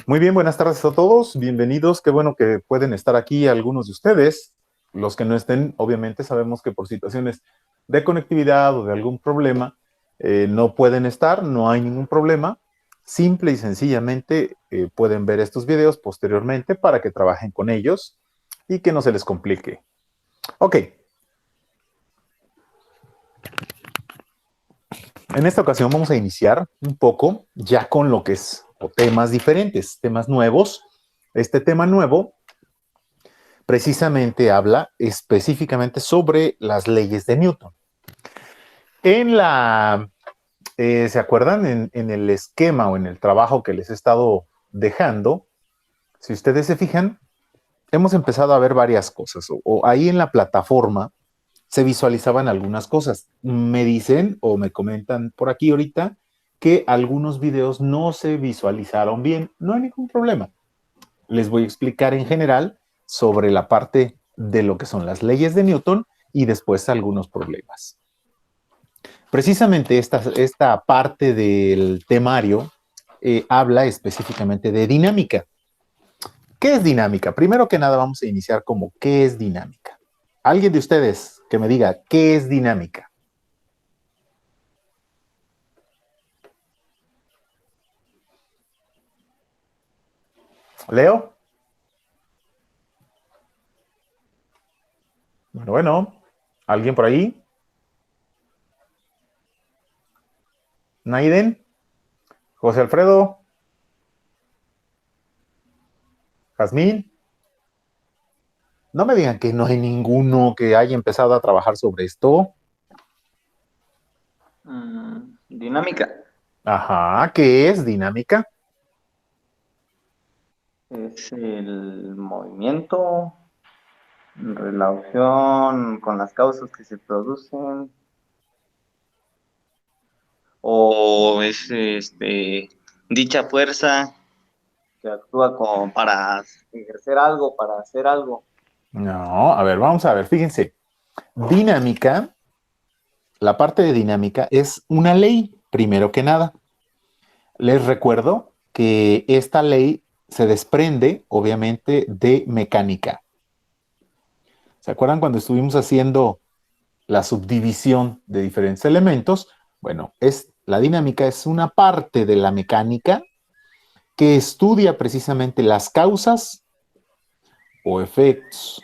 Muy bien, buenas tardes a todos, bienvenidos, qué bueno que pueden estar aquí algunos de ustedes. Los que no estén, obviamente sabemos que por situaciones de conectividad o de algún problema no pueden estar, no hay ningún problema. Simple y sencillamente pueden ver estos videos posteriormente para que trabajen con ellos y que no se les complique. Ok. En esta ocasión vamos a iniciar un poco ya con lo que es o temas diferentes, temas nuevos. Este tema nuevo precisamente habla específicamente sobre las leyes de Newton. ¿Se acuerdan? En el esquema o en el trabajo que les he estado dejando, si ustedes se fijan, hemos empezado a ver varias cosas. O ahí en la plataforma se visualizaban algunas cosas. Me dicen o me comentan por aquí ahorita que algunos videos no se visualizaron bien. No hay ningún problema. Les voy a explicar en general sobre la parte de lo que son las leyes de Newton y después algunos problemas. Precisamente esta parte del temario habla específicamente de dinámica. ¿Qué es dinámica? Primero que nada vamos a iniciar como ¿qué es dinámica? Alguien de ustedes que me diga ¿qué es dinámica? ¿Leo? Bueno, ¿alguien por ahí? ¿Naiden? ¿José Alfredo? ¿Jazmín? No me digan que no hay ninguno que haya empezado a trabajar sobre esto. Dinámica. Ajá, ¿qué es dinámica? Es el movimiento en relación con las causas que se producen. O es dicha fuerza que actúa como para ejercer algo, para hacer algo. No, a ver, vamos a ver, fíjense. Dinámica, la parte de dinámica es una ley, primero que nada. Les recuerdo que esta ley se desprende, obviamente, de mecánica. ¿Se acuerdan cuando estuvimos haciendo la subdivisión de diferentes elementos? Bueno, la dinámica es una parte de la mecánica que estudia precisamente las causas o efectos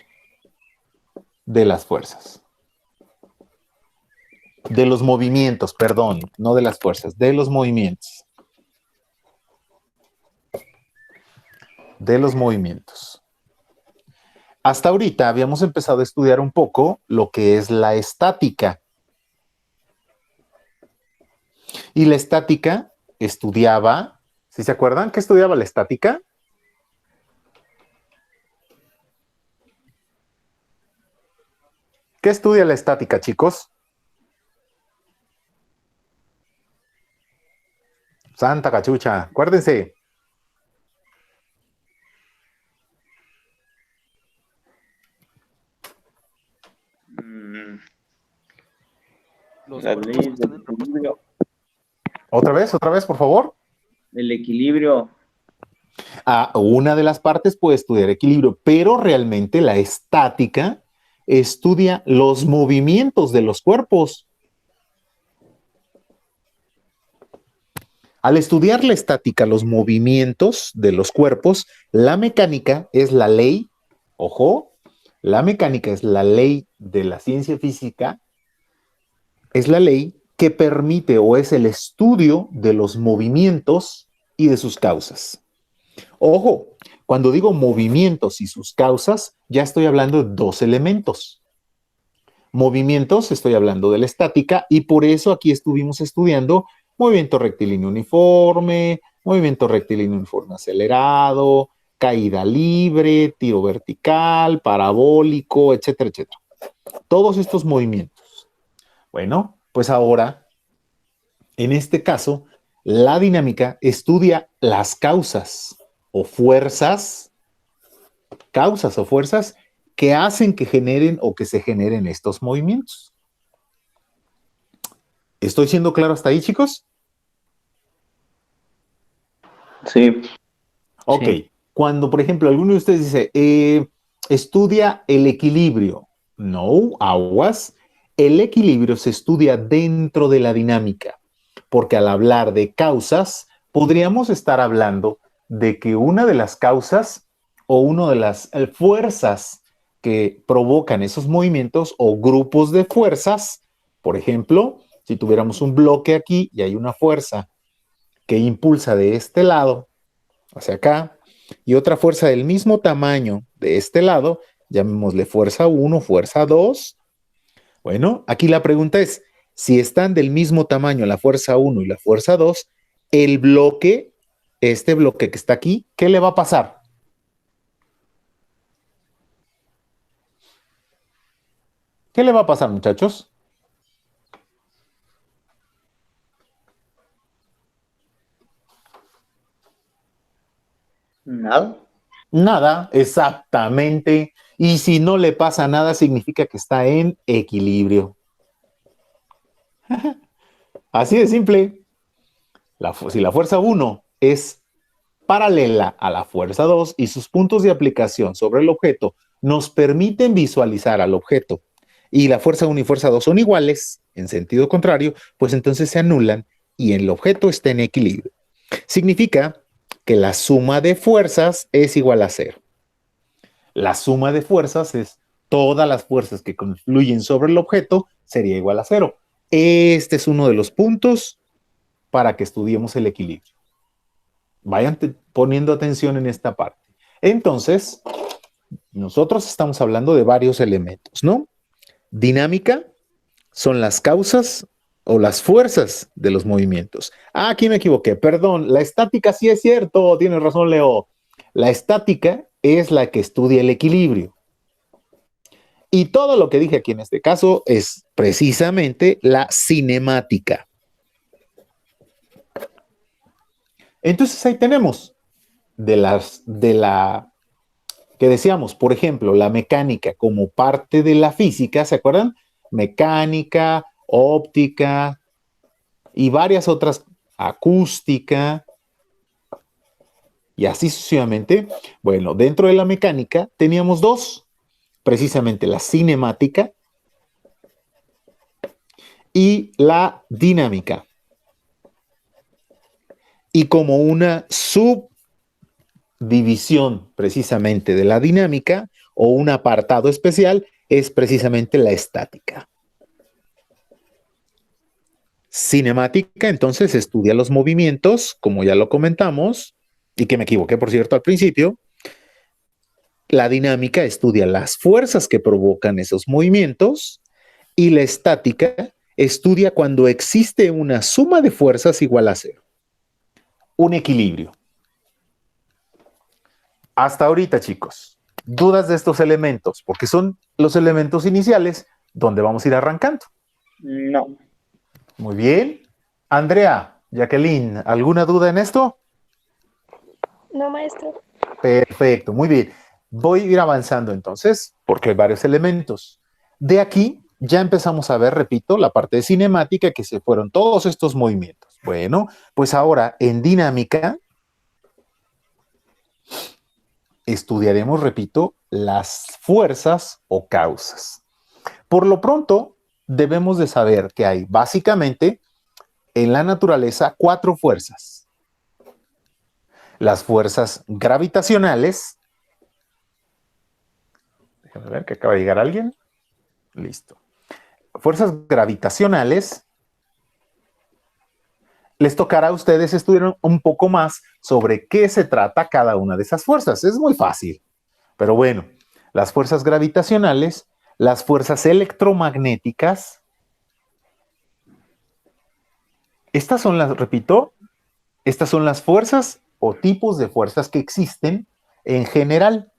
de las fuerzas. De los movimientos, perdón, no de las fuerzas, de los movimientos. De los movimientos. Hasta ahorita habíamos empezado a estudiar un poco lo que es la estática. Y la estática estudiaba, ¿sí se acuerdan? ¿Qué estudiaba la estática? ¿Qué estudia la estática, chicos? Santa cachucha, acuérdense. Las leyes del equilibrio. Otra vez, por favor. El equilibrio. Una de las partes puede estudiar equilibrio, pero realmente la estática estudia los movimientos de los cuerpos. Al estudiar la estática, los movimientos de los cuerpos, la mecánica es la ley, ojo, la mecánica es la ley de la ciencia física, es la ley que permite o es el estudio de los movimientos y de sus causas. Ojo, cuando digo movimientos y sus causas, ya estoy hablando de dos elementos. Movimientos, estoy hablando de la estática y por eso aquí estuvimos estudiando movimiento rectilíneo uniforme acelerado, caída libre, tiro vertical, parabólico, etcétera, etcétera. Todos estos movimientos. Bueno, pues ahora, en este caso, la dinámica estudia las causas o fuerzas que hacen que generen o que se generen estos movimientos. ¿Estoy siendo claro hasta ahí, chicos? Sí. Ok, Sí. cuando por ejemplo alguno de ustedes dice, estudia el equilibrio. No, aguas. El equilibrio se estudia dentro de la dinámica, porque al hablar de causas, podríamos estar hablando de que una de las causas o una de las fuerzas que provocan esos movimientos o grupos de fuerzas, por ejemplo, si tuviéramos un bloque aquí y hay una fuerza que impulsa de este lado hacia acá y otra fuerza del mismo tamaño de este lado, llamémosle fuerza 1, fuerza 2. Bueno, aquí la pregunta es, si están del mismo tamaño la fuerza 1 y la fuerza 2, el bloque, este bloque que está aquí, ¿qué le va a pasar? ¿Qué le va a pasar, muchachos? Nada. Nada, exactamente. Y si no le pasa nada, significa que está en equilibrio. Así de simple. Si la fuerza 1 es paralela a la fuerza 2 y sus puntos de aplicación sobre el objeto nos permiten visualizar al objeto y la fuerza 1 y fuerza 2 son iguales en sentido contrario, pues entonces se anulan y el objeto está en equilibrio. Significa que la suma de fuerzas es igual a cero. La suma de fuerzas es todas las fuerzas que confluyen sobre el objeto sería igual a cero. Este es uno de los puntos para que estudiemos el equilibrio. Vayan poniendo atención en esta parte. Entonces, nosotros estamos hablando de varios elementos, ¿no? Dinámica son las causas o las fuerzas de los movimientos. Ah, aquí me equivoqué, perdón, la estática sí es cierto, tienes razón, Leo. La estática es la que estudia el equilibrio. Y todo lo que dije aquí en este caso es precisamente la cinemática. Entonces ahí tenemos de la que decíamos, por ejemplo, la mecánica como parte de la física, ¿se acuerdan? Mecánica, óptica y varias otras, acústica y así sucesivamente. Bueno, dentro de la mecánica teníamos dos, precisamente la cinemática y la dinámica. Y como una subdivisión precisamente de la dinámica o un apartado especial es precisamente la estática. Cinemática, entonces, estudia los movimientos, como ya lo comentamos, y que me equivoqué, por cierto, al principio. La dinámica estudia las fuerzas que provocan esos movimientos y la estática estudia cuando existe una suma de fuerzas igual a cero. Un equilibrio. Hasta ahorita, chicos, dudas de estos elementos, porque son los elementos iniciales donde vamos a ir arrancando. No. Muy bien. Andrea, Jacqueline, ¿alguna duda en esto? No, maestro. Perfecto, muy bien. Voy a ir avanzando entonces, porque hay varios elementos. De aquí ya empezamos a ver, repito, la parte de cinemática, que se fueron todos estos movimientos. Bueno, pues ahora en dinámica estudiaremos, repito, las fuerzas o causas. Por lo pronto, debemos de saber que hay básicamente en la naturaleza 4 fuerzas. Las fuerzas gravitacionales. Déjame ver que acaba de llegar alguien. Listo. Fuerzas gravitacionales. Les tocará a ustedes estudiar un poco más sobre qué se trata cada una de esas fuerzas. Es muy fácil. Pero bueno, las fuerzas gravitacionales, las fuerzas electromagnéticas. Estas son las, repito, estas son las fuerzas o tipos de fuerzas que existen en general.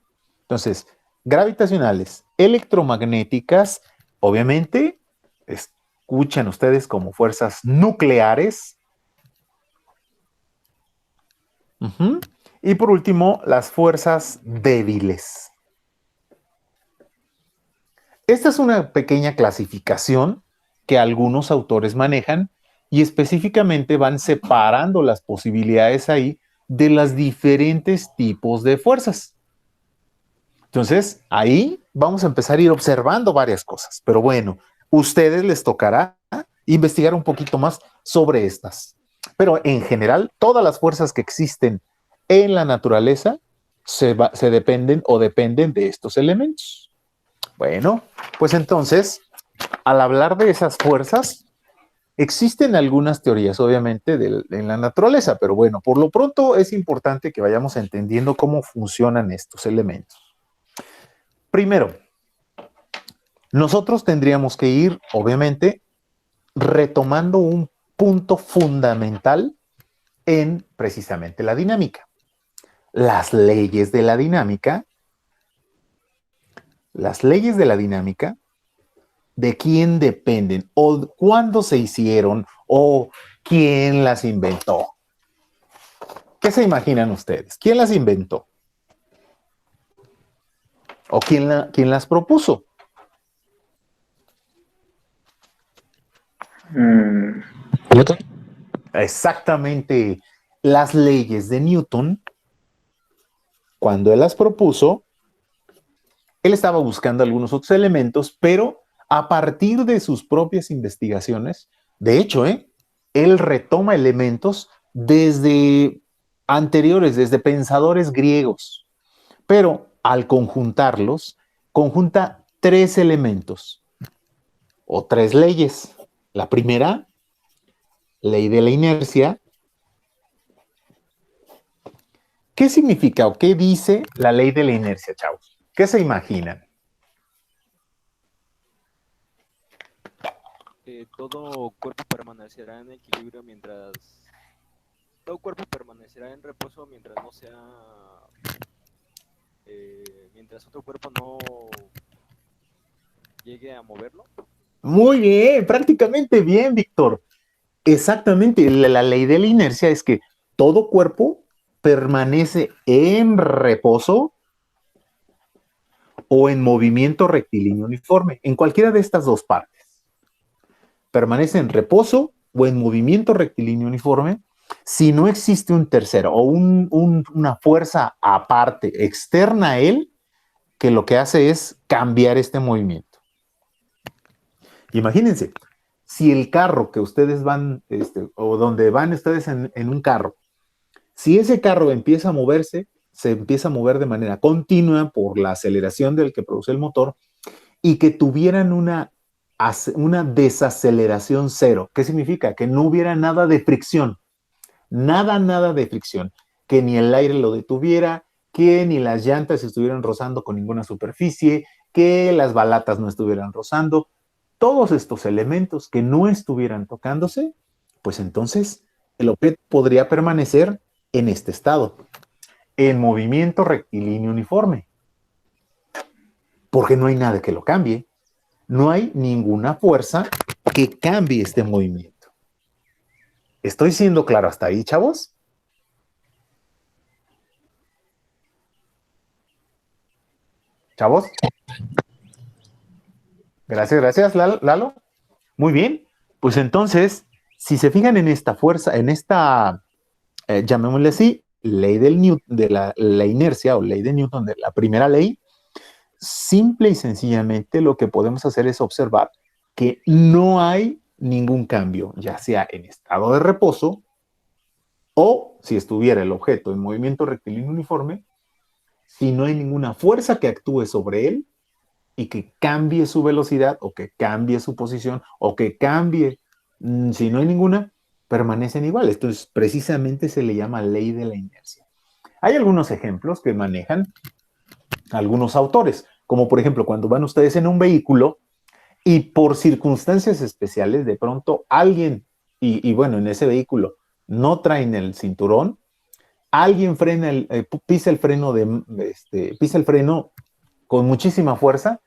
Entonces, gravitacionales, electromagnéticas, obviamente, escuchan ustedes como fuerzas nucleares. Y por último, las fuerzas débiles. Esta es una pequeña clasificación que algunos autores manejan y específicamente van separando las posibilidades ahí de los diferentes tipos de fuerzas. Entonces, ahí vamos a empezar a ir observando varias cosas. Pero bueno, ustedes les tocará investigar un poquito más sobre estas. Pero en general, todas las fuerzas que existen en la naturaleza se dependen o dependen de estos elementos. Bueno, pues entonces, al hablar de esas fuerzas, existen algunas teorías, obviamente, en la naturaleza, pero bueno, por lo pronto es importante que vayamos entendiendo cómo funcionan estos elementos. Primero, nosotros tendríamos que ir, obviamente, retomando un punto fundamental en precisamente la dinámica. Las leyes de la dinámica, ¿de quién dependen? ¿O cuándo se hicieron? ¿O quién las inventó? ¿Qué se imaginan ustedes? ¿Quién las inventó? ¿O quién las propuso? Newton. Exactamente. Las leyes de Newton, cuando él las propuso, él estaba buscando algunos otros elementos, pero a partir de sus propias investigaciones, de hecho, él retoma elementos desde anteriores, desde pensadores griegos, pero al conjuntarlos, conjunta tres elementos o tres leyes. La primera, ley de la inercia. ¿Qué significa o qué dice la ley de la inercia, chavos? ¿Qué se imaginan? Todo cuerpo permanecerá en equilibrio mientras... Todo cuerpo permanecerá en reposo mientras no sea... mientras otro cuerpo no llegue a moverlo. Muy bien, prácticamente bien, Víctor. Exactamente, la ley de la inercia es que todo cuerpo permanece en reposo o en movimiento rectilíneo uniforme, en cualquiera de estas dos partes. Permanece en reposo o en movimiento rectilíneo uniforme si no existe un tercero o una fuerza aparte, externa a él, que lo que hace es cambiar este movimiento. Imagínense, si el carro que ustedes van, o donde van ustedes en un carro, si ese carro empieza a moverse, se empieza a mover de manera continua por la aceleración del que produce el motor y que tuvieran una desaceleración cero. ¿Qué significa? Que no hubiera nada de fricción, nada de fricción, que ni el aire lo detuviera, que ni las llantas estuvieran rozando con ninguna superficie, que las balatas no estuvieran rozando. Todos estos elementos que no estuvieran tocándose, pues entonces el objeto podría permanecer en este estado, en movimiento rectilíneo uniforme, porque no hay nada que lo cambie, no hay ninguna fuerza que cambie este movimiento. ¿Estoy siendo claro hasta ahí, chavos? ¿Chavos? Gracias, Lalo. Muy bien, pues entonces, si se fijan en esta fuerza, en esta, llamémosle así, ley de la inercia o ley de Newton, de la primera ley, simple y sencillamente lo que podemos hacer es observar que no hay ningún cambio, ya sea en estado de reposo o si estuviera el objeto en movimiento rectilíneo uniforme, si no hay ninguna fuerza que actúe sobre él y que cambie su velocidad o que cambie su posición o que cambie, si no hay ninguna, permanecen iguales. Entonces, precisamente se le llama ley de la inercia. Hay algunos ejemplos que manejan algunos autores, como por ejemplo cuando van ustedes en un vehículo y por circunstancias especiales de pronto alguien, y bueno, en ese vehículo no traen el cinturón, alguien pisa el freno pisa el freno con muchísima fuerza,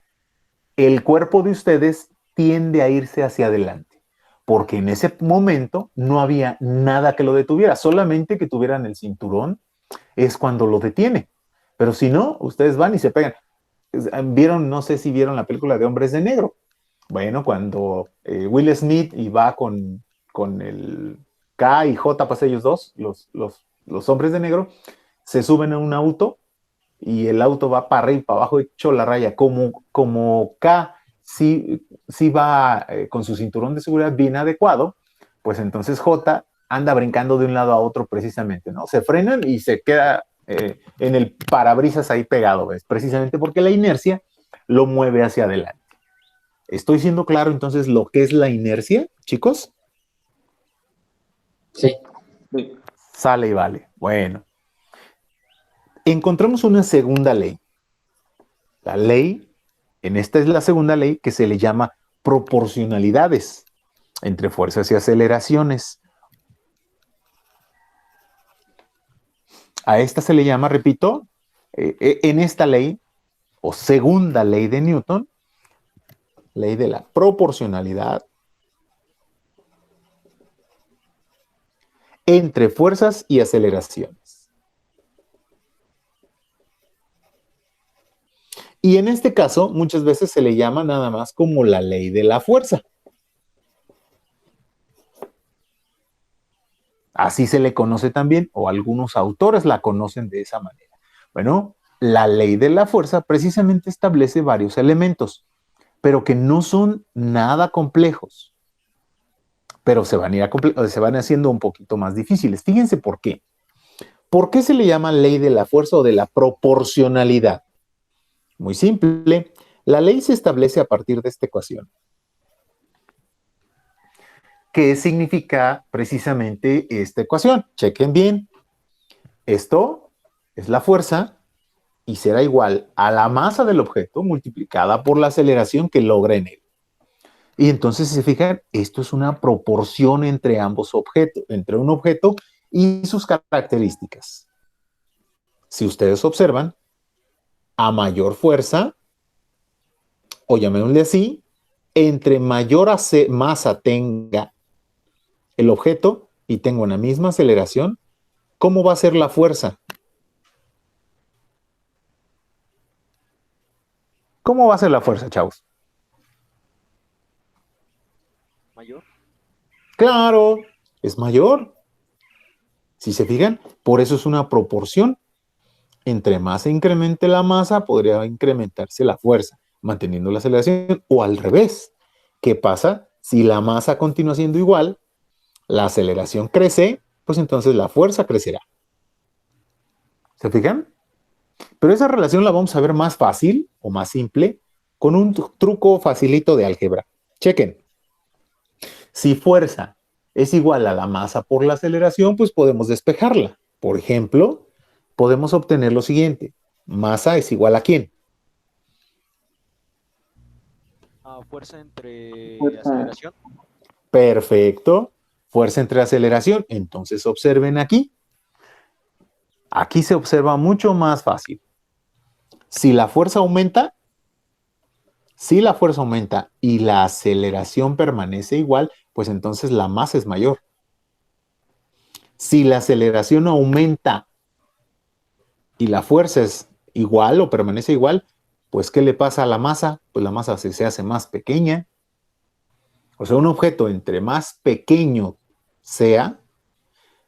el cuerpo de ustedes tiende a irse hacia adelante, porque en ese momento no había nada que lo detuviera, solamente que tuvieran el cinturón es cuando lo detiene. Pero si no, ustedes van y se pegan. Vieron, no sé si vieron la película de Hombres de Negro. Bueno, cuando Will Smith y va con el K y J, pues ellos dos, los los hombres de negro, se suben a un auto y el auto va para arriba y para abajo hecho la raya. Como K sí va con su cinturón de seguridad bien adecuado, pues entonces J anda brincando de un lado a otro precisamente, ¿no? Se frenan y se queda en el parabrisas ahí pegado, ¿ves? Precisamente porque la inercia lo mueve hacia adelante. ¿Estoy siendo claro entonces lo que es la inercia, chicos? Sí. Sí. Sale y vale. Bueno. Encontramos una segunda ley. La ley, esta es la segunda ley que se le llama proporcionalidades entre fuerzas y aceleraciones. A esta se le llama, repito, en esta ley, o segunda ley de Newton, ley de la proporcionalidad entre fuerzas y aceleraciones. Y en este caso, muchas veces se le llama nada más como la ley de la fuerza. Así se le conoce también, o algunos autores la conocen de esa manera. Bueno, la ley de la fuerza precisamente establece varios elementos, pero que no son nada complejos, pero se van haciendo un poquito más difíciles. Fíjense por qué. ¿Por qué se le llama ley de la fuerza o de la proporcionalidad? Muy simple. La ley se establece a partir de esta ecuación. ¿Qué significa precisamente esta ecuación? Chequen bien. Esto es la fuerza y será igual a la masa del objeto multiplicada por la aceleración que logra en él. Y entonces, si se fijan, esto es una proporción entre ambos objetos, entre un objeto y sus características. Si ustedes observan, a mayor fuerza, o llamémosle así, entre mayor masa tenga el objeto y tenga una misma aceleración, ¿cómo va a ser la fuerza? ¿Cómo va a ser la fuerza, chavos? ¿Mayor? Claro, es mayor. Si se fijan, por eso es una proporción. Entre más se incremente la masa, podría incrementarse la fuerza, manteniendo la aceleración, o al revés. ¿Qué pasa? Si la masa continúa siendo igual, la aceleración crece, pues entonces la fuerza crecerá. ¿Se fijan? Pero esa relación la vamos a ver más fácil o más simple con un truco facilito de álgebra. Chequen. Si fuerza es igual a la masa por la aceleración, pues podemos despejarla. Por ejemplo, podemos obtener lo siguiente. Masa es igual a ¿quién? Fuerza entre Fuerza. aceleración. Perfecto. Fuerza entre aceleración. Entonces observen aquí. Aquí se observa mucho más fácil. Si la fuerza aumenta y la aceleración permanece igual, pues entonces la masa es mayor. Si la aceleración aumenta y la fuerza es igual o permanece igual, pues ¿qué le pasa a la masa? Pues la masa se hace más pequeña. O sea, un objeto entre más pequeño sea,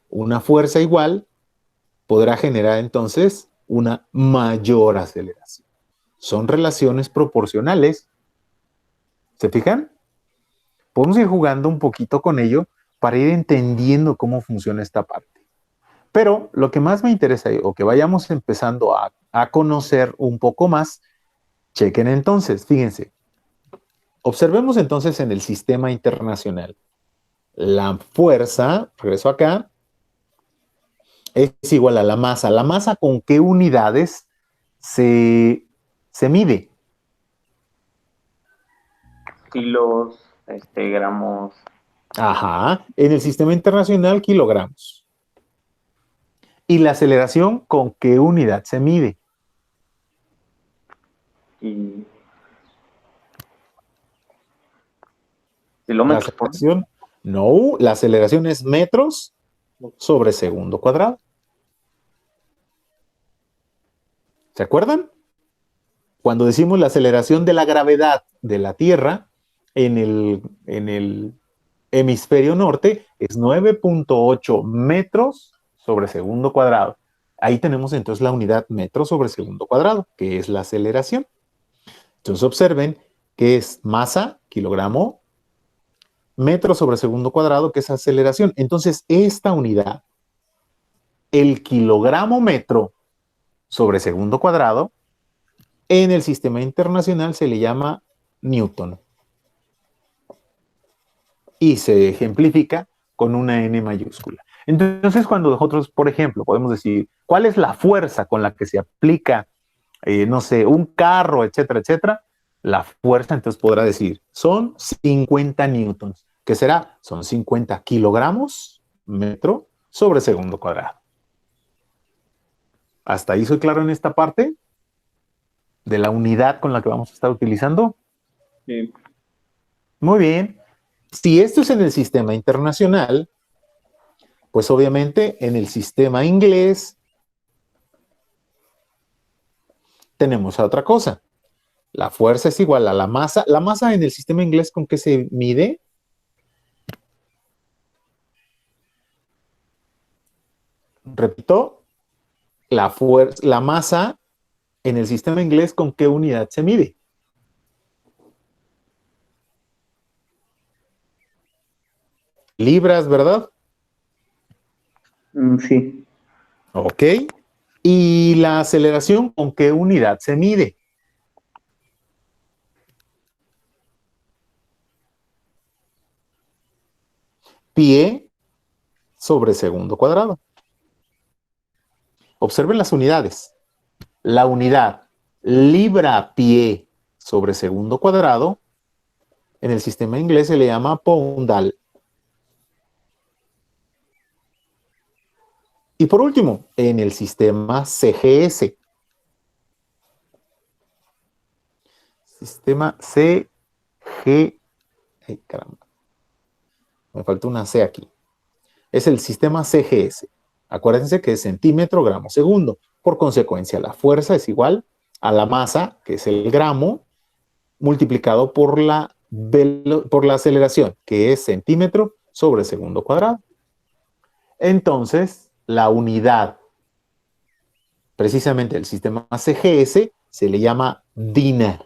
una fuerza igual podrá generar entonces una mayor aceleración. Son relaciones proporcionales. ¿Se fijan? Podemos ir jugando un poquito con ello para ir entendiendo cómo funciona esta parte. Pero lo que más me interesa, o que vayamos empezando a conocer un poco más, chequen entonces, fíjense. Observemos entonces en el sistema internacional. La fuerza, regreso acá, es igual a la masa. ¿La masa con qué unidades se mide? Kilos, gramos. Ajá, en el sistema internacional, kilogramos. ¿Y la aceleración con qué unidad se mide? Y La kilómetros por aceleración, no, la aceleración es metros sobre segundo cuadrado. ¿Se acuerdan? Cuando decimos la aceleración de la gravedad de la Tierra en el hemisferio norte es 9.8 metros sobre segundo cuadrado. Ahí tenemos entonces la unidad metro sobre segundo cuadrado, que es la aceleración. Entonces observen que es masa, kilogramo, metro sobre segundo cuadrado, que es aceleración. Entonces esta unidad, el kilogramo metro sobre segundo cuadrado, en el sistema internacional se le llama Newton. Y se ejemplifica con una N mayúscula. Entonces, cuando nosotros, por ejemplo, podemos decir, ¿cuál es la fuerza con la que se aplica, no sé, un carro, etcétera, etcétera? La fuerza, entonces, podrá decir, son 50 newtons. ¿Qué será? Son 50 kilogramos metro sobre segundo cuadrado. ¿Hasta ahí soy claro en esta parte? De la unidad con la que vamos a estar utilizando. Sí. Muy bien. Si esto es en el sistema internacional, pues obviamente en el sistema inglés tenemos otra cosa. La fuerza es igual a la masa. La masa en el sistema inglés, ¿con qué se mide? Repito, la masa en el sistema inglés, ¿con qué unidad se mide? Libras, ¿verdad? Sí. Ok. ¿Y la aceleración con qué unidad se mide? Pie sobre segundo cuadrado. Observen las unidades. La unidad libra-pie sobre segundo cuadrado, en el sistema inglés se le llama poundal. Y por último, en el sistema CGS. Sistema CG. Ay, caramba. Me falta una C aquí. Es el sistema CGS. Acuérdense que es centímetro, gramo, segundo. Por consecuencia, la fuerza es igual a la masa, que es el gramo, multiplicado por la aceleración, que es centímetro sobre segundo cuadrado. Entonces, la unidad, precisamente el sistema CGS, se le llama DINA.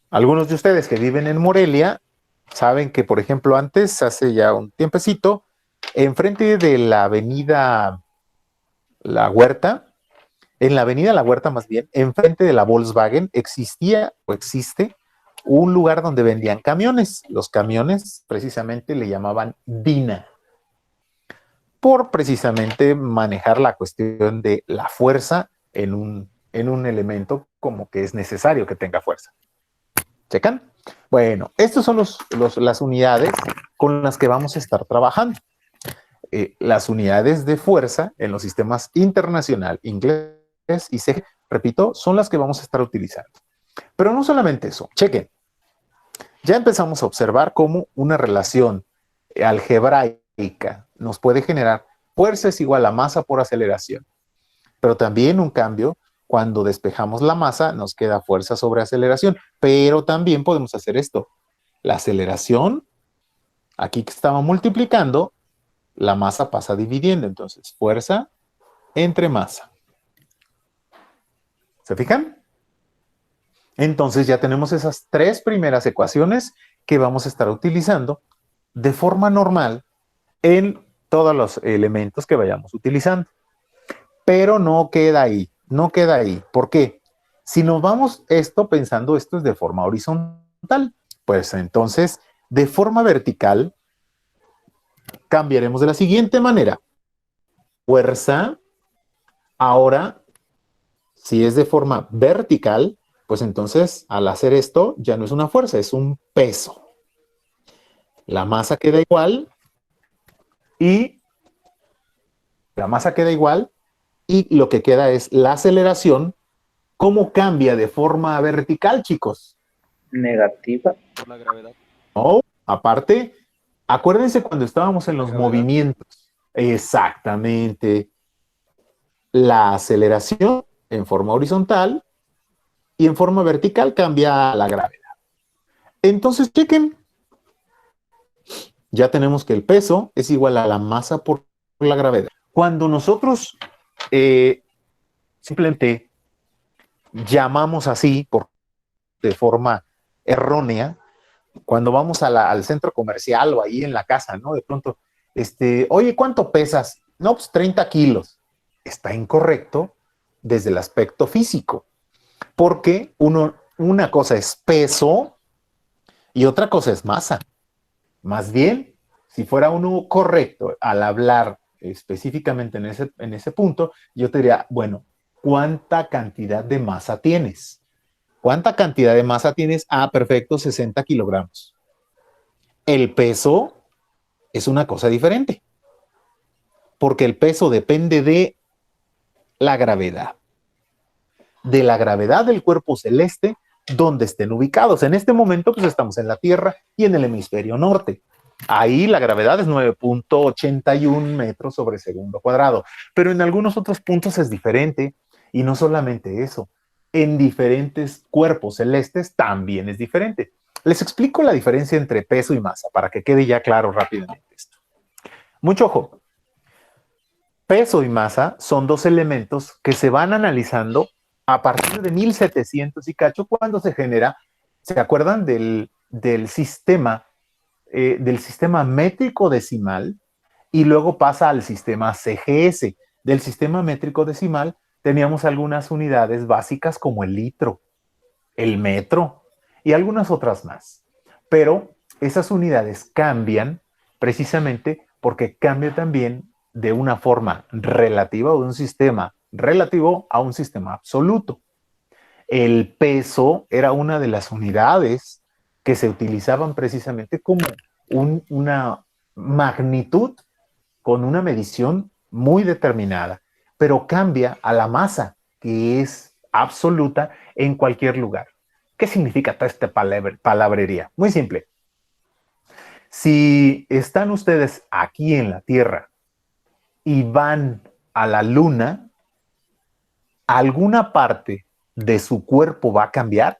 Algunos de ustedes que viven en Morelia saben que, por ejemplo, antes, hace ya un tiempecito, enfrente de la avenida La Huerta, en la avenida La Huerta más bien, enfrente de la Volkswagen, existía o existe un lugar donde vendían camiones. Los camiones precisamente le llamaban DINA, por precisamente manejar la cuestión de la fuerza en un elemento como que es necesario que tenga fuerza. ¿Checan? Bueno, estas son las unidades con las que vamos a estar trabajando. Las unidades de fuerza en los sistemas internacional, inglés y CG, repito, son las que vamos a estar utilizando. Pero no solamente eso, chequen. Ya empezamos a observar cómo una relación algebraica nos puede generar fuerza es igual a masa por aceleración. Pero también un cambio, cuando despejamos la masa, nos queda fuerza sobre aceleración. Pero también podemos hacer esto. La aceleración, aquí que estaba multiplicando, la masa pasa dividiendo. Entonces, fuerza entre masa. ¿Se fijan? Entonces ya tenemos esas tres primeras ecuaciones que vamos a estar utilizando de forma normal en todos los elementos que vayamos utilizando. Pero no queda ahí, no queda ahí. ¿Por qué? Si nos vamos pensando esto es de forma horizontal, pues entonces de forma vertical cambiaremos de la siguiente manera. Fuerza, ahora, si es de forma vertical, pues entonces al hacer esto ya no es una fuerza, es un peso. La masa queda igual y lo que queda es la aceleración. ¿Cómo cambia de forma vertical, chicos? Negativa. Por la gravedad. No, aparte, acuérdense cuando estábamos en los movimientos. Exactamente. La aceleración en forma horizontal y en forma vertical cambia la gravedad. Entonces, chequen. ya tenemos que el peso es igual a la masa por la gravedad. Cuando nosotros simplemente llamamos así de forma errónea, cuando vamos al centro comercial o ahí en la casa, ¿no? De pronto, oye, ¿cuánto pesas? No, pues 30 kilos. Está incorrecto desde el aspecto físico, porque una cosa es peso y otra cosa es masa. Más bien, si fuera uno correcto al hablar específicamente en ese punto, yo te diría, bueno, ¿cuánta cantidad de masa tienes? ¿Cuánta cantidad de masa tienes? Ah, perfecto, 60 kilogramos. El peso es una cosa diferente, porque el peso depende de la gravedad del cuerpo celeste donde estén ubicados. En este momento, pues estamos en la Tierra y en el hemisferio norte. Ahí la gravedad es 9.81 metros sobre segundo cuadrado, pero en algunos otros puntos es diferente. Y no solamente eso, en diferentes cuerpos celestes también es diferente. Les explico la diferencia entre peso y masa para que quede ya claro rápidamente esto. Mucho ojo. Peso y masa son dos elementos que se van analizando a partir de 1700 y cacho, cuando se genera, ¿se acuerdan del sistema métrico decimal? Y luego pasa al sistema CGS. Del sistema métrico decimal teníamos algunas unidades básicas como el litro, el metro y algunas otras más. Pero esas unidades cambian precisamente porque cambia también de una forma relativa o de un sistema relativo a un sistema absoluto. El peso era una de las unidades que se utilizaban precisamente como una magnitud con una medición muy determinada, pero cambia a la masa, que es absoluta en cualquier lugar. ¿Qué significa toda esta palabrería? Muy simple. Si están ustedes aquí en la Tierra y van a la Luna, alguna parte de su cuerpo va a cambiar.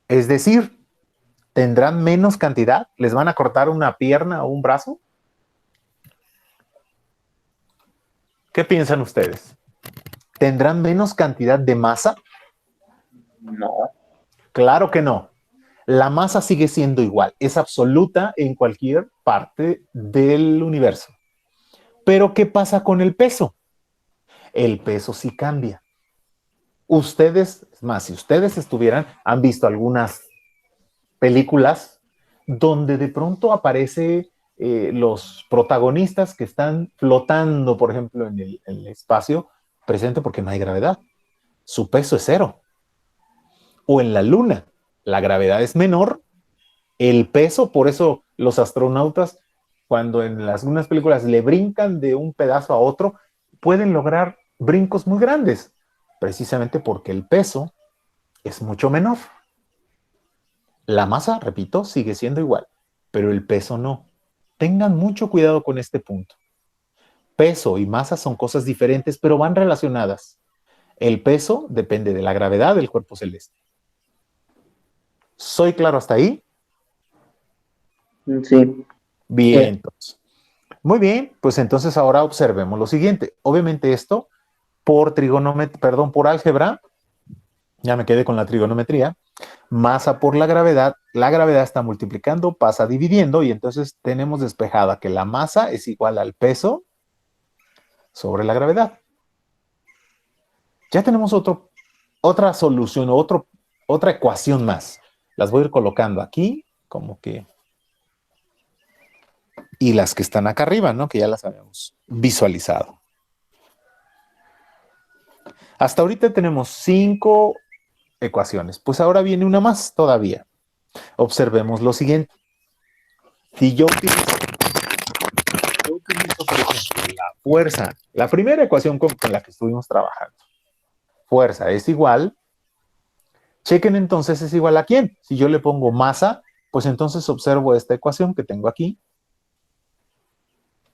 Es decir, tendrán menos cantidad, les van a cortar una pierna o un brazo. ¿Qué piensan ustedes? ¿Tendrán menos cantidad de masa? No. Claro que no. La masa sigue siendo igual, es absoluta en cualquier parte del universo. Pero ¿qué pasa con el peso? El peso sí cambia. Ustedes, es más, si ustedes han visto algunas películas donde de pronto aparece los protagonistas que están flotando, por ejemplo, en el espacio presente porque no hay gravedad. Su peso es cero. O en la luna, la gravedad es menor, el peso, por eso los astronautas, cuando en algunas películas le brincan de un pedazo a otro, pueden lograr brincos muy grandes, precisamente porque el peso es mucho menor. La masa, repito, sigue siendo igual, pero el peso no. Tengan mucho cuidado con este punto. Peso y masa son cosas diferentes, pero van relacionadas. El peso depende de la gravedad del cuerpo celeste. ¿Soy claro hasta ahí? Sí. Bien, entonces. Muy bien, pues entonces ahora observemos lo siguiente. Obviamente esto por por álgebra, ya me quedé con la trigonometría, masa por la gravedad está multiplicando, pasa dividiendo y entonces tenemos despejada que la masa es igual al peso sobre la gravedad. Ya tenemos otra solución, otra ecuación más. Las voy a ir colocando aquí, como que... Y las que están acá arriba, ¿no? Que ya las habíamos visualizado. Hasta ahorita tenemos 5 ecuaciones. Pues ahora viene una más todavía. Observemos lo siguiente. Si yo utilizo, por ejemplo, la fuerza, la primera ecuación con la que estuvimos trabajando. Fuerza es igual. Chequen entonces, ¿es igual a quién? Si yo le pongo masa, pues entonces observo esta ecuación que tengo aquí.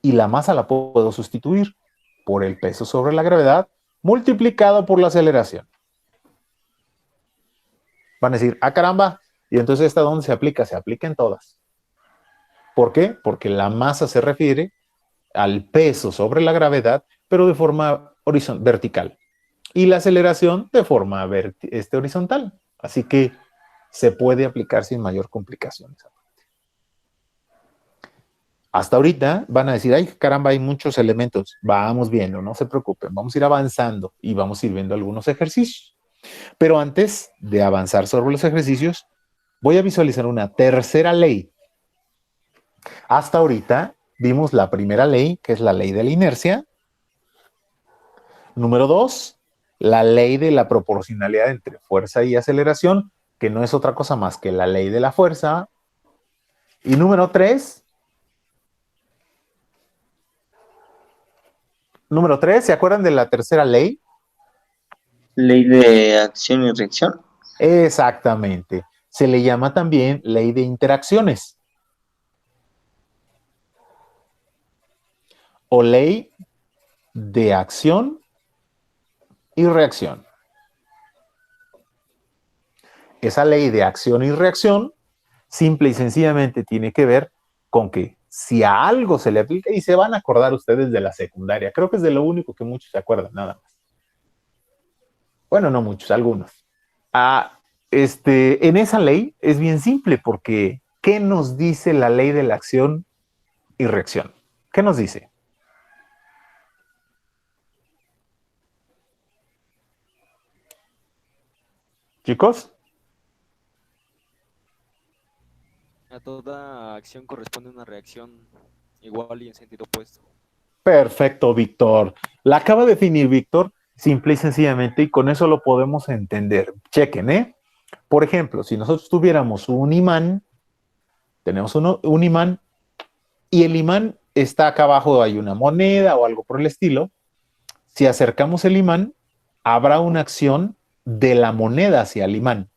Y la masa la puedo sustituir por el peso sobre la gravedad multiplicado por la aceleración. Van a decir, ah, caramba, y entonces ¿esta dónde se aplica? Se aplica en todas. ¿Por qué? Porque la masa se refiere al peso sobre la gravedad, pero de forma vertical. Y la aceleración de forma horizontal. Así que se puede aplicar sin mayor complicación. Hasta ahorita van a decir, ay, caramba, hay muchos elementos. Vamos viendo, no se preocupen, vamos a ir avanzando y vamos a ir viendo algunos ejercicios. Pero antes de avanzar sobre los ejercicios, voy a visualizar una tercera ley. Hasta ahorita vimos la primera ley, que es la ley de la inercia. Número 2, la ley de la proporcionalidad entre fuerza y aceleración, que no es otra cosa más que la ley de la fuerza. Y número 3, ¿se acuerdan de la tercera ley? Ley de acción y reacción. Exactamente. Se le llama también ley de interacciones o ley de acción y reacción. Esa ley de acción y reacción simple y sencillamente tiene que ver con que si a algo se le aplica, y se van a acordar ustedes de la secundaria, creo que es de lo único que muchos se acuerdan, nada más. Bueno, no muchos, algunos. En esa ley es bien simple porque ¿qué nos dice la ley de la acción y reacción? ¿Qué nos dice? Chicos, A toda acción corresponde una reacción igual y en sentido opuesto. perfecto, Víctor. La acaba de definir Víctor, simple y sencillamente, y con eso lo podemos entender. Chequen, ¿eh? Por ejemplo, si nosotros tuviéramos un imán, tenemos un imán y el imán está acá abajo, hay una moneda o algo por el estilo. Si acercamos el imán, habrá una acción de la moneda hacia el imán,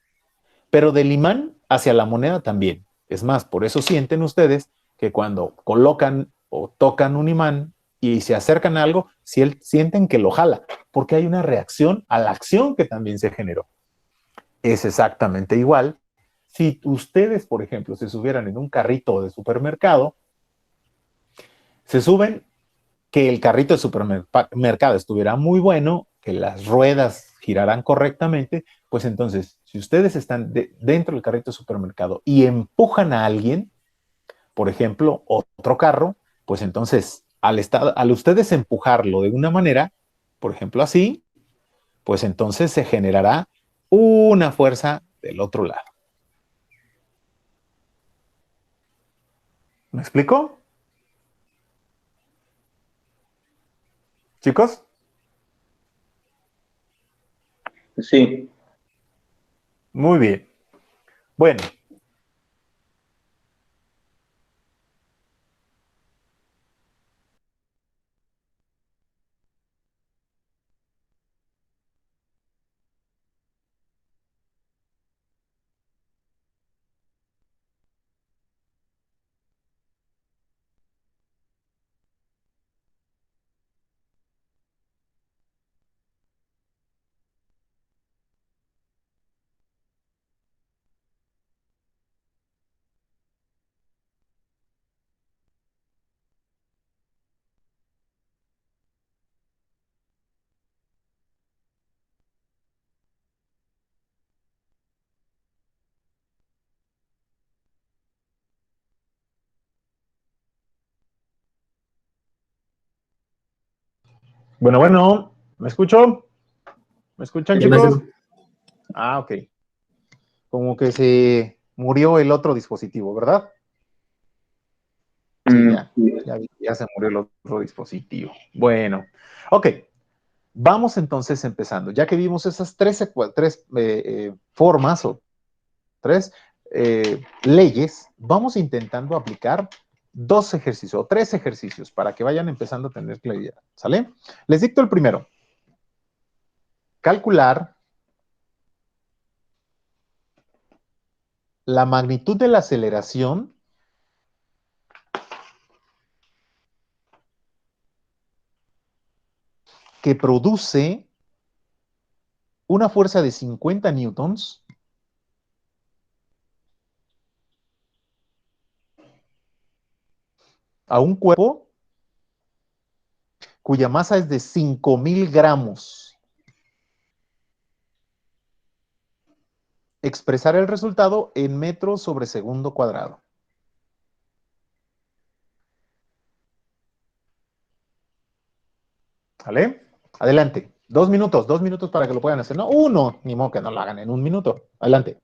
pero del imán hacia la moneda también. Es más, por eso sienten ustedes que cuando colocan o tocan un imán y se acercan a algo, sienten que lo jala, porque hay una reacción a la acción que también se generó. Es exactamente igual. Si ustedes, por ejemplo, se subieran en un carrito de supermercado, se suben que el carrito de supermercado estuviera muy bueno, que las ruedas giraran correctamente, pues entonces, si ustedes están dentro del carrito de supermercado y empujan a alguien, por ejemplo, otro carro, pues entonces, al ustedes empujarlo de una manera, por ejemplo así, pues entonces se generará una fuerza del otro lado. ¿Me explico? Chicos, Sí. muy bien. Bueno, bueno, ¿me escucho? ¿Me escuchan, chicos? Ah, ok. Como que se murió el otro dispositivo, ¿verdad? Sí, ya se murió el otro dispositivo. Bueno, ok. Vamos entonces empezando. Ya que vimos esas tres formas o tres leyes, vamos intentando aplicar dos ejercicios o tres ejercicios para que vayan empezando a tener claridad. ¿Sale? Les dicto el primero. Calcular la magnitud de la aceleración que produce una fuerza de 50 newtons a un cuerpo cuya masa es de 5,000 gramos. Expresar el resultado en metros sobre segundo cuadrado. ¿Vale? Adelante. 2 minutos para que lo puedan hacer. No, uno, ni modo que no lo hagan en 1 minuto. Adelante.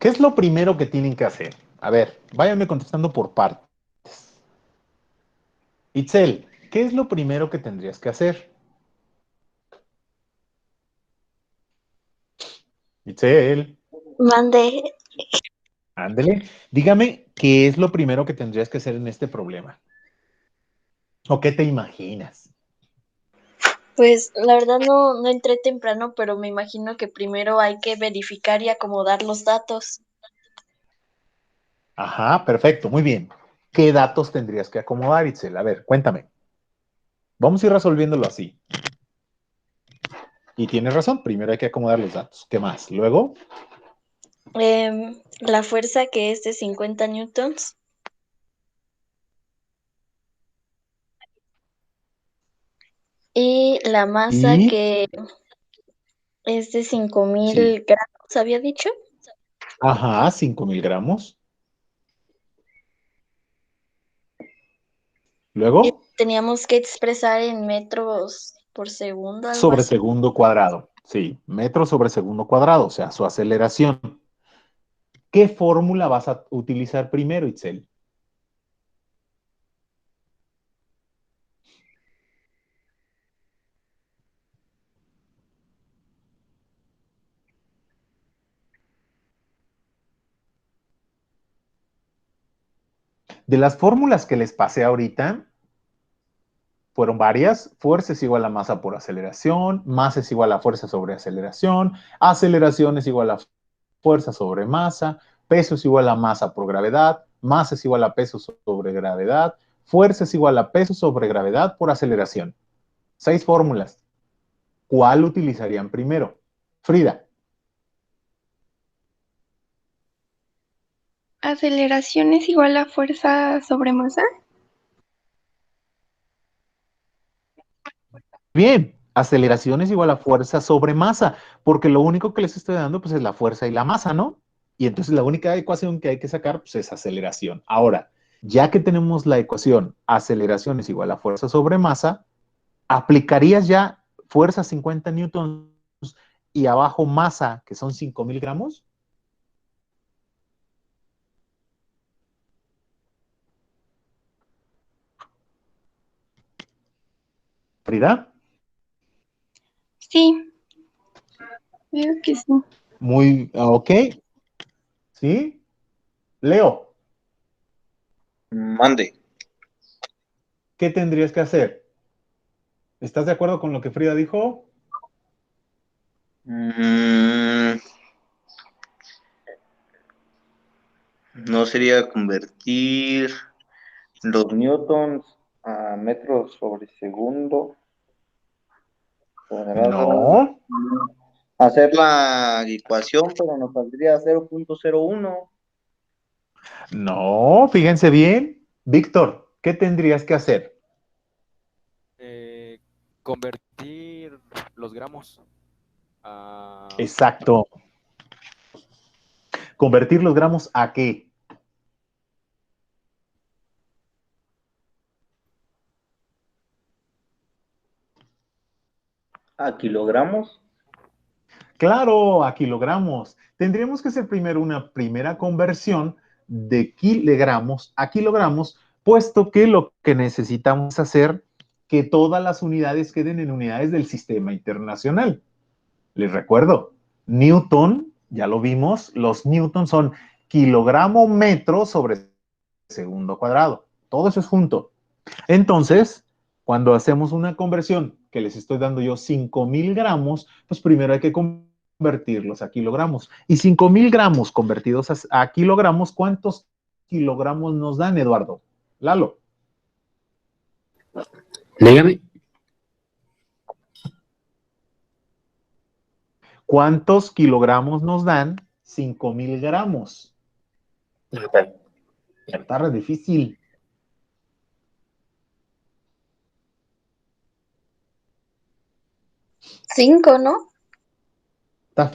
¿Qué es lo primero que tienen que hacer? A ver, váyanme contestando por partes. Itzel, ¿qué es lo primero que tendrías que hacer? Itzel, Mande. ándele. Dígame, ¿qué es lo primero que tendrías que hacer en este problema? ¿O qué te imaginas? Pues la verdad no entré temprano, pero me imagino que primero hay que verificar y acomodar los datos. Ajá, perfecto, muy bien. ¿Qué datos tendrías que acomodar, Itzel? A ver, cuéntame. Vamos a ir resolviéndolo así. Y tienes razón, primero hay que acomodar los datos. ¿Qué más? Luego, La fuerza que es de 50 newtons y la masa y, que es de cinco sí, mil gramos, ¿había dicho? ajá, 5,000 gramos. Y Luego, teníamos que expresar en metros por segundo, algo sobre así. segundo cuadrado. Sí, metro sobre segundo cuadrado, o sea, su aceleración. ¿Qué fórmula vas a utilizar primero, Itzel? De las fórmulas que les pasé ahorita, fueron varias. Fuerza es igual a masa por aceleración, masa es igual a fuerza sobre aceleración es igual a fuerza sobre masa, peso es igual a masa por gravedad, masa es igual a peso sobre gravedad, fuerza es igual a peso sobre gravedad por aceleración. 6 fórmulas. ¿Cuál utilizarían primero? Frida. Aceleración es igual a fuerza sobre masa. Bien, aceleración es igual a fuerza sobre masa, porque lo único que les estoy dando pues es la fuerza y la masa, ¿no? Y entonces la única ecuación que hay que sacar pues es aceleración. Ahora, ya que tenemos la ecuación aceleración es igual a fuerza sobre masa, ¿aplicarías ya fuerza 50 newtons y abajo masa, que son 5,000 gramos? Frida, Sí, creo que sí. muy, ok, ¿sí? Leo, Mande. ¿qué tendrías que hacer? ¿Estás de acuerdo con lo que Frida dijo? Mm, no sería convertir los newtons a metros sobre segundo cuadrado. No, Hacer la ecuación, pero nos saldría 0,01. no, fíjense bien. Víctor, ¿qué tendrías que hacer? Eh, Convertir los gramos a... Exacto. ¿Convertir los gramos a qué? ¿A kilogramos? Claro, a kilogramos. Tendríamos que hacer primero una primera conversión de kilogramos a kilogramos, puesto que lo que necesitamos es hacer que todas las unidades queden en unidades del sistema internacional. Les recuerdo, Newton, ya lo vimos, los newtons son kilogramo metro sobre segundo cuadrado. Todo eso es junto. Entonces, cuando hacemos una conversión, que les estoy dando yo 5,000 gramos, pues primero hay que convertirlos a kilogramos. Y 5,000 gramos convertidos a kilogramos, ¿cuántos kilogramos nos dan, Eduardo? Lalo. Dígame. ¿Cuántos kilogramos nos dan 5,000 gramos? Está re difícil. Cinco, ¿no? Está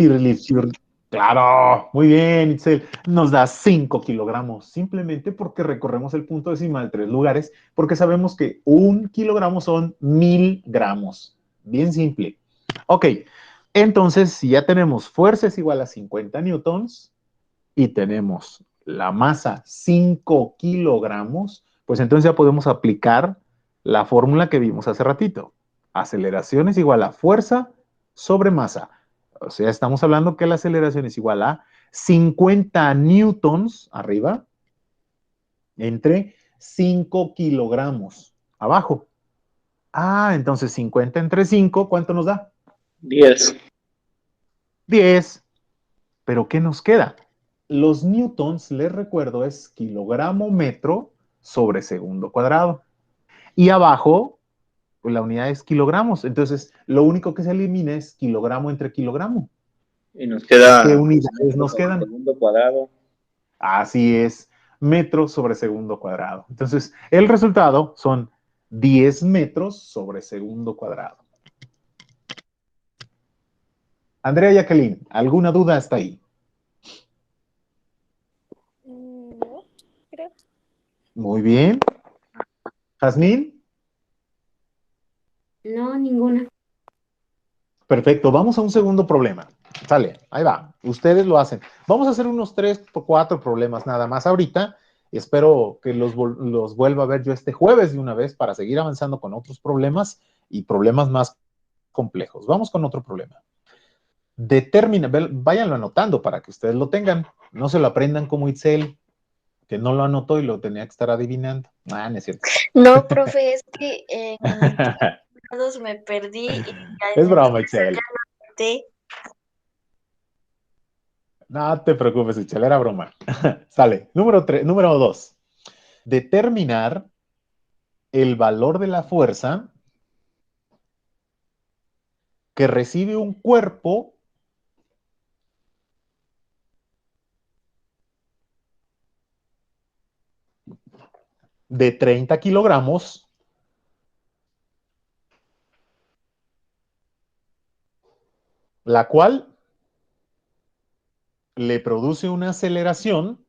claro, muy bien, Itzel. Nos da 5 kilogramos, simplemente porque recorremos el punto decimal 3 lugares, porque sabemos que 1 kilogramo son 1,000 gramos. Bien simple. Ok, entonces, si ya tenemos fuerza es igual a 50 newtons y tenemos la masa 5 kilogramos, pues entonces ya podemos aplicar la fórmula que vimos hace ratito. Aceleración es igual a fuerza sobre masa. O sea, estamos hablando que la aceleración es igual a 50 newtons arriba entre 5 kilogramos abajo. Ah, entonces 50 entre 5, ¿cuánto nos da? 10. 10. ¿Pero qué nos queda? Los newtons, les recuerdo, es kilogramo metro sobre segundo cuadrado. Y abajo, pues la unidad es kilogramos. Entonces, lo único que se elimina es kilogramo entre kilogramo. Y nos queda ¿Qué unidades nos quedan? segundo cuadrado. Así es, metro sobre segundo cuadrado. Entonces, el resultado son 10 metros sobre segundo cuadrado. Andrea Jacqueline, ¿alguna duda hasta ahí? No, creo. Muy bien. Jazmín. No, ninguna. Perfecto, vamos a un segundo problema. Sale, ahí va. Ustedes lo hacen. Vamos a hacer unos 3 o 4 problemas nada más ahorita. Espero que los vuelva a ver yo este jueves de una vez para seguir avanzando con otros problemas y problemas más complejos. Vamos con otro problema. Determina, váyanlo anotando para que ustedes lo tengan. No se lo aprendan como Itzel, que no lo anotó y lo tenía que estar adivinando. Ah, no es cierto. No, profe, es que en todos me perdí y Es en el broma, Itzel. anoté. No te preocupes, Itzel, era broma. Sale. Número 2. Determinar el valor de la fuerza que recibe un cuerpo de 30 kilogramos la cual le produce una aceleración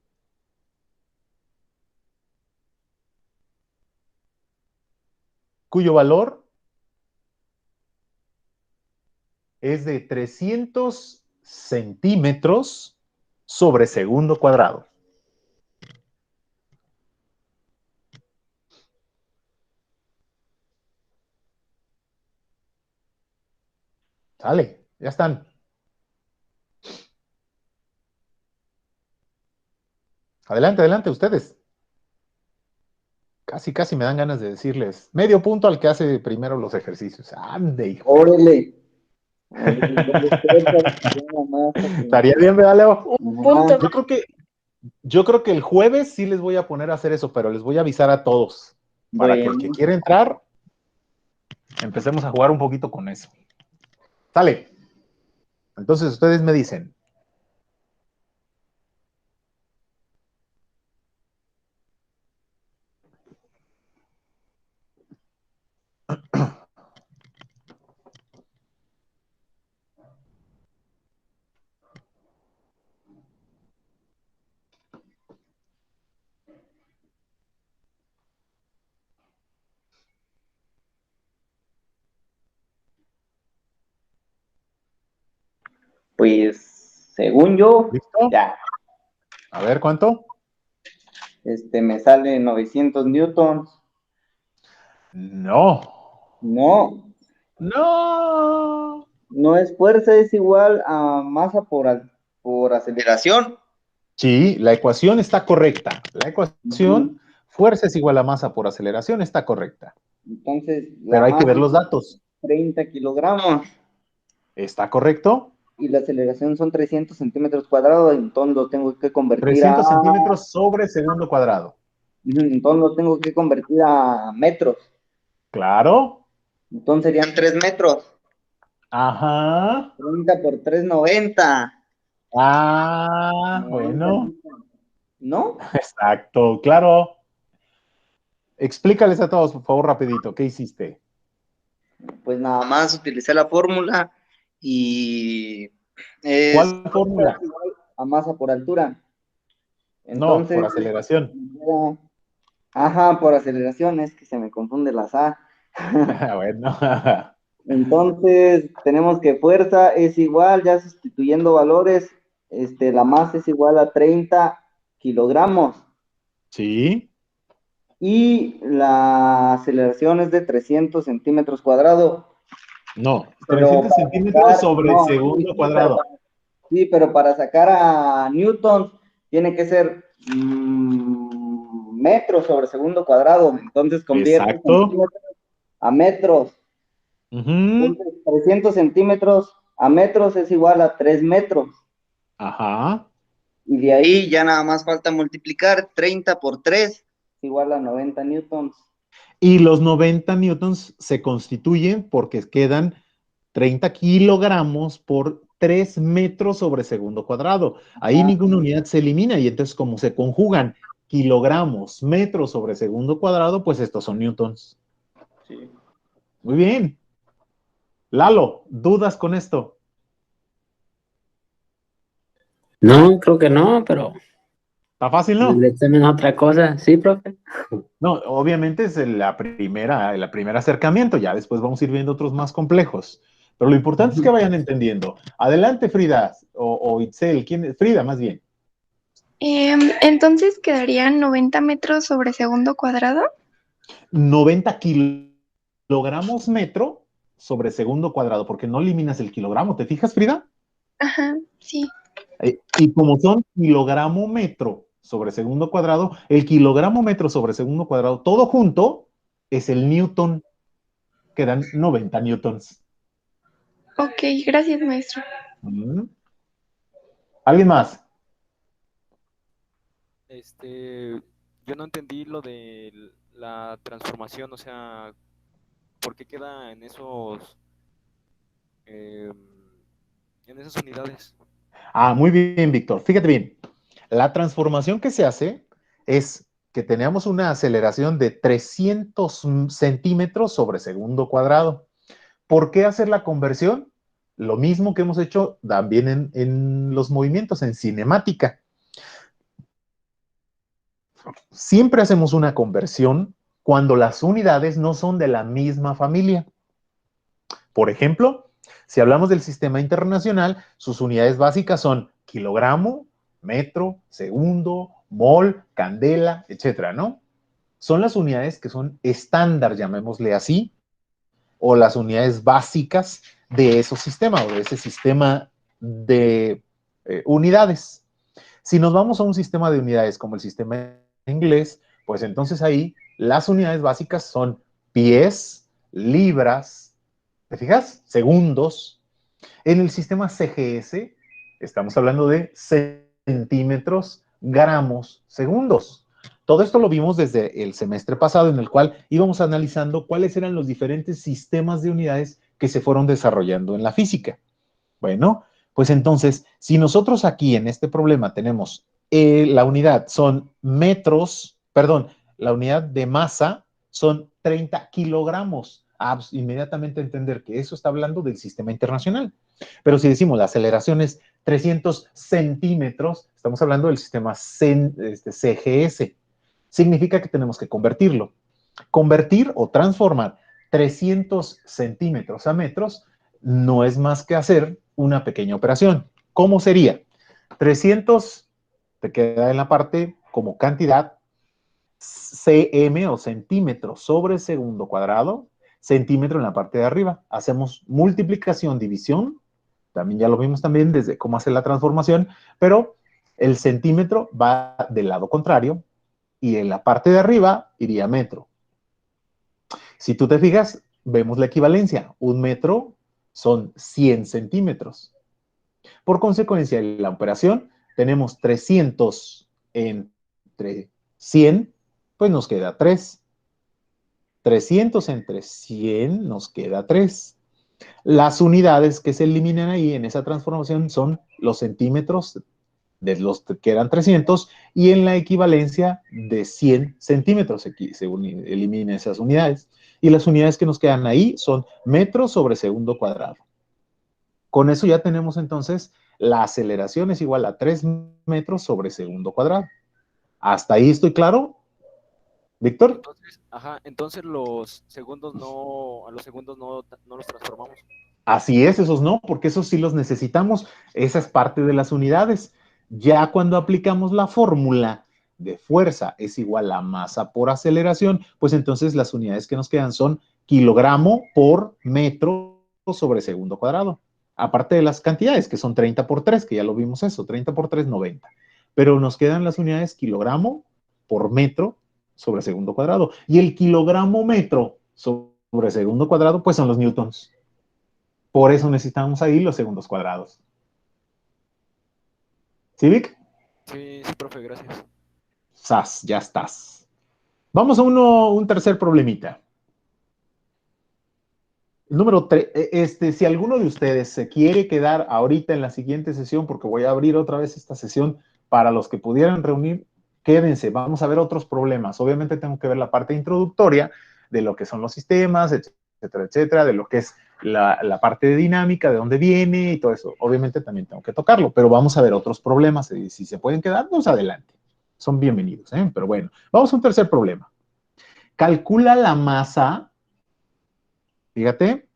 cuyo valor es de 300 centímetros sobre segundo cuadrado. Sale, ya están. Adelante, adelante, ustedes. Casi, casi me dan ganas de decirles medio punto al que hace primero los ejercicios. Ande, hijo. Órale. Estaría bien, ¿verdad, Leo? Un punto. Yo creo que el jueves sí les voy a poner a hacer eso, pero les voy a avisar a todos. Para que el que quiera entrar, empecemos a jugar un poquito con eso. Sale. Entonces ustedes me dicen. Pues, según yo, ¿Listo? ya, A ver, ¿cuánto? me sale 900 newtons. No. No, No. no es fuerza, es igual a masa por aceleración. Sí, la ecuación está correcta. La ecuación, Ujú. fuerza es igual a masa por aceleración, está correcta. Entonces, la Pero hay que ver masa los datos. es 30 kilogramos ¿Está correcto? y la aceleración son 300 centímetros cuadrados, entonces lo tengo que convertir 300 centímetros sobre segundo cuadrado. entonces lo tengo que convertir a metros. Claro. Entonces serían 3 metros. Ajá. 30 por 3, 90. Ah, 90 bueno. newtons. ¿No? Exacto, claro. Explícales a todos, por favor, rapidito, ¿qué hiciste? Pues nada más utilicé la fórmula y es ¿Cuál fórmula? igual a masa por altura. No, por Entonces, aceleración. ajá, por aceleración, es que se me confunde las A. Bueno. Entonces, tenemos que fuerza es igual, ya sustituyendo valores, la masa es igual a 30 kilogramos Sí. y la aceleración es de 300 centímetros cuadrados. No, Pero 300 para centímetros sacar, sobre no, sí, segundo sí, pero cuadrado. pero para sacar a Newton tiene que ser metros sobre segundo cuadrado. Entonces convierte Exacto. centímetros a metros. Ujú. Entonces 300 centímetros a metros es igual a 3 metros. Ajá. Y de ahí ya nada más falta multiplicar 30 por 3 es igual a 90 newtons. Y los 90 newtons se constituyen porque quedan 30 kilogramos por 3 metros sobre segundo cuadrado. Ahí Ah, ninguna unidad se elimina y entonces como se conjugan kilogramos, metros sobre segundo cuadrado, pues estos son newtons. sí. Muy bien. Lalo, ¿dudas con esto? No, creo que no, pero ¿Está fácil, en el no? examen es otra cosa. Sí, profe. No, obviamente es el primer acercamiento, ya después vamos a ir viendo otros más complejos. Pero lo importante es que vayan entendiendo. Adelante, Frida, o Itzel, ¿quién es? Frida, más bien. Entonces quedarían 90 metros sobre segundo cuadrado. 90 kilogramos metro sobre segundo cuadrado, porque no eliminas el kilogramo, ¿te fijas, Frida? Ajá, sí. Y como son kilogramo metro sobre segundo cuadrado, el kilogramo metro sobre segundo cuadrado, todo junto, es el newton, que dan 90 newtons. Ok, gracias, maestro. ¿Mm? ¿Alguien más? Yo no entendí lo de la transformación, o sea, ¿por qué queda eh, en esas unidades? Ah, muy bien, Víctor. Fíjate bien. La transformación que se hace es que tenemos una aceleración de 300 centímetros sobre segundo cuadrado. ¿Por qué hacer la conversión? Lo mismo que hemos hecho también en los movimientos, en cinemática. Siempre hacemos una conversión cuando las unidades no son de la misma familia. Por ejemplo, si hablamos del sistema internacional, sus unidades básicas son kilogramo, metro, segundo, mol, candela, etcétera, ¿no? Son las unidades que son estándar, llamémosle así, o las unidades básicas de esos sistemas o de ese sistema de unidades. Si nos vamos a un sistema de unidades como el sistema inglés, pues entonces ahí las unidades básicas son pies, libras, ¿te fijas? Segundos. En el sistema CGS estamos hablando de centímetros, gramos, segundos. Todo esto lo vimos desde el semestre pasado, en el cual íbamos analizando cuáles eran los diferentes sistemas de unidades que se fueron desarrollando en la física. Bueno, pues entonces, si nosotros aquí en este problema tenemos la unidad son metros, perdón, la unidad de masa son 30 kilogramos. Ah, pues inmediatamente entender que eso está hablando del sistema internacional. Pero si decimos la aceleración es 300 centímetros, estamos hablando del sistema CGS. Significa que tenemos que convertirlo. Convertir o transformar 300 centímetros a metros no es más que hacer una pequeña operación. ¿Cómo sería? 300 te queda en la parte como cantidad, cm o centímetros sobre segundo cuadrado, centímetro en la parte de arriba. Hacemos multiplicación, división, también ya lo vimos también desde cómo hacer la transformación, pero el centímetro va del lado contrario y en la parte de arriba iría metro. Si tú te fijas, vemos la equivalencia. Un metro son 100 centímetros. Por consecuencia, en la operación tenemos 300 entre 100, pues nos queda 3. 300 entre 100 nos queda 3. Las unidades que se eliminan ahí en esa transformación son los centímetros de los que eran 300 y en la equivalencia de 100 centímetros se eliminan esas unidades. Y las unidades que nos quedan ahí son metros sobre segundo cuadrado. Con eso ya tenemos entonces la aceleración es igual a 3 metros sobre segundo cuadrado. ¿Hasta ahí estoy claro, Víctor? Entonces los segundos a los segundos no los transformamos. Así es, esos no, porque esos sí los necesitamos. Esa es parte de las unidades. Ya cuando aplicamos la fórmula de fuerza es igual a masa por aceleración, pues entonces las unidades que nos quedan son kilogramo por metro sobre segundo cuadrado. Aparte de las cantidades, que son 30 por 3, que ya lo vimos eso, 30 por 3, 90. Pero nos quedan las unidades kilogramo por metro sobre segundo cuadrado. Y el kilogramo metro sobre segundo cuadrado, pues son los newtons. Por eso necesitamos ahí los segundos cuadrados. ¿Sí, Vic? Sí, profe, gracias. ¡Sas! Ya estás. Vamos a un tercer problemita. Número 3. Si alguno de ustedes se quiere quedar ahorita en la siguiente sesión, porque voy a abrir otra vez esta sesión para los que pudieran reunir, quédense. Vamos a ver otros problemas. Obviamente tengo que ver la parte introductoria de lo que son los sistemas, etcétera, etcétera, de lo que es la parte de dinámica, de dónde viene y todo eso. Obviamente también tengo que tocarlo, pero vamos a ver otros problemas. Y si se pueden quedar, pues adelante. Son bienvenidos, ¿eh? Pero bueno, vamos a un tercer problema. Calcula la masa. Fíjate,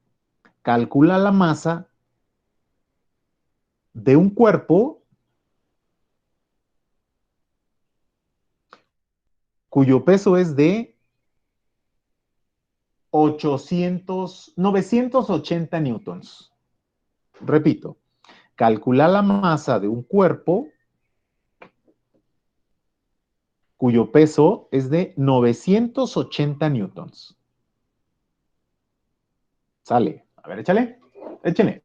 calcula la masa de un cuerpo cuyo peso es de 980 newtons. Repito, calcula la masa de un cuerpo cuyo peso es de 980 newtons. Sale. A ver, échale. Échale.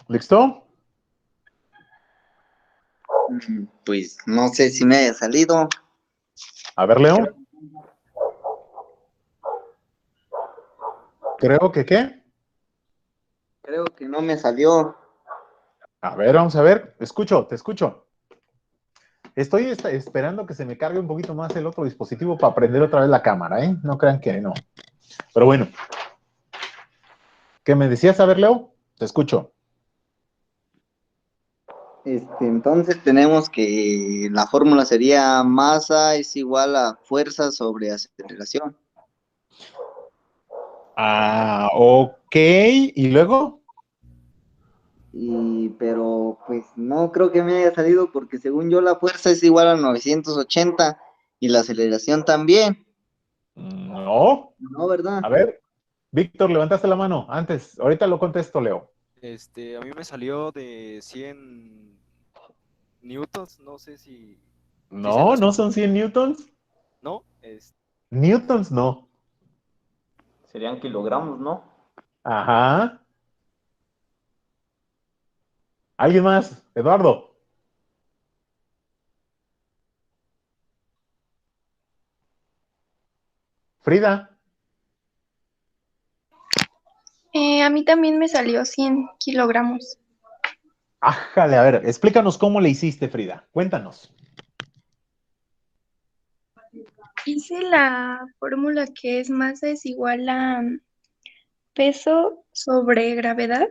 ¿Listo? Pues no sé si me haya salido. A ver, Leo. Creo que ¿qué? Creo que no me salió. A ver, vamos a ver. Escucho, te escucho. Estoy esperando que se me cargue un poquito más el otro dispositivo para prender otra vez la cámara, ¿eh? No crean que no. Pero bueno. ¿Qué me decías? A ver, Leo. Te escucho. Entonces tenemos que la fórmula sería masa es igual a fuerza sobre aceleración. Ah, ok. ¿Y luego? Pero pues no creo que me haya salido porque según yo la fuerza es igual a 980 y la aceleración también. No. No, ¿verdad? A ver, Víctor, levantaste la mano antes. Ahorita lo contesto, Leo. A mí me salió de 100 newtons, no sé si se No, las- no son 100 newtons. ¿no? Newtons no. Serían kilogramos, ¿no? Ajá. ¿Alguien más? Eduardo. Frida. A mí también me salió 100 kilogramos. Ájale, a ver, explícanos cómo le hiciste, Frida. Cuéntanos. Hice la fórmula que es masa es igual a peso sobre gravedad.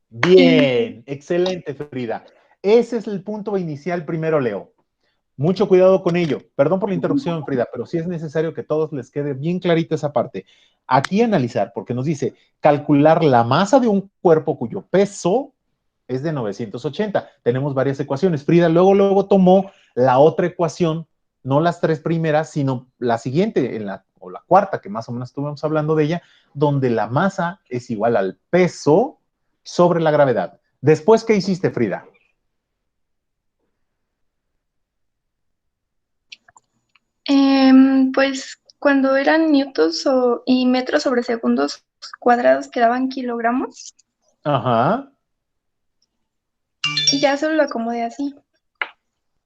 Bien, excelente, Frida. Ese es el punto inicial primero, Leo. Mucho cuidado con ello. Perdón por la interrupción, Frida, pero sí es necesario que a todos les quede bien clarita esa parte. Aquí analizar, porque nos dice calcular la masa de un cuerpo cuyo peso es de 980. Tenemos varias ecuaciones. Frida luego tomó la otra ecuación, no las tres primeras, sino la siguiente, o la cuarta, que más o menos estuvimos hablando de ella, donde la masa es igual al peso sobre la gravedad. Después, ¿qué hiciste, Frida? Pues cuando eran newtons y metros sobre segundos cuadrados quedaban kilogramos Ajá. y ya solo lo acomodé así.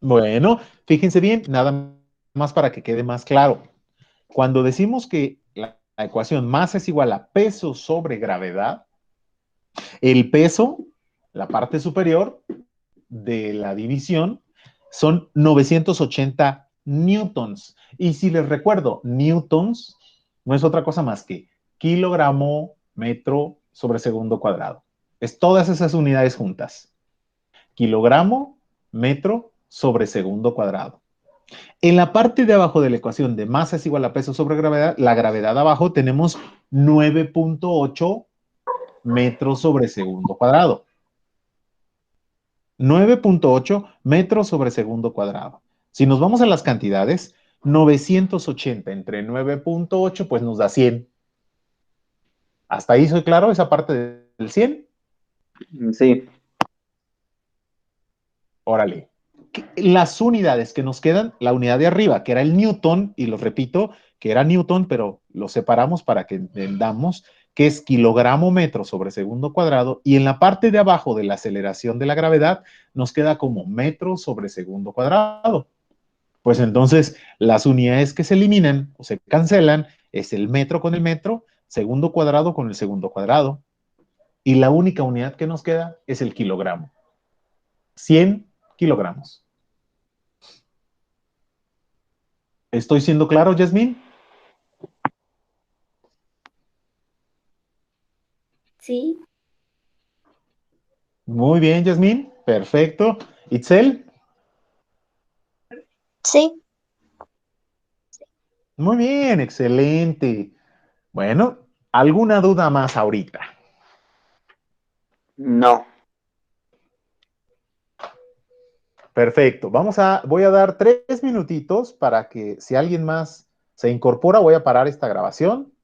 Bueno, fíjense bien, nada más para que quede más claro. Cuando decimos que la ecuación masa es igual a peso sobre gravedad, el peso, la parte superior de la división, son 980 newtons. Y si les recuerdo, newtons no es otra cosa más que kilogramo, metro sobre segundo cuadrado. Es todas esas unidades juntas. Kilogramo, metro sobre segundo cuadrado. En la parte de abajo de la ecuación de masa es igual a peso sobre gravedad, la gravedad abajo tenemos 9.8 metros sobre segundo cuadrado. 9.8 metros sobre segundo cuadrado. Si nos vamos a las cantidades, 980 entre 9.8 pues nos da 100. ¿Hasta ahí soy claro esa parte del 100? Sí. Órale. Las unidades que nos quedan, la unidad de arriba, que era el newton, y lo repito, que era newton, pero lo separamos para que entendamos que es kilogramo metro sobre segundo cuadrado, y en la parte de abajo de la aceleración de la gravedad nos queda como metro sobre segundo cuadrado. Pues entonces las unidades que se eliminan o se cancelan es el metro con el metro, segundo cuadrado con el segundo cuadrado, y la única unidad que nos queda es el kilogramo. 100 kilogramos. ¿Estoy siendo claro, Yasmín? Sí. Muy bien, Yasmín. Perfecto. Itzel. Sí, Muy bien, excelente. Bueno, ¿alguna duda más ahorita? No. Perfecto. Voy a dar 3 minutitos para que si alguien más se incorpora, voy a parar esta grabación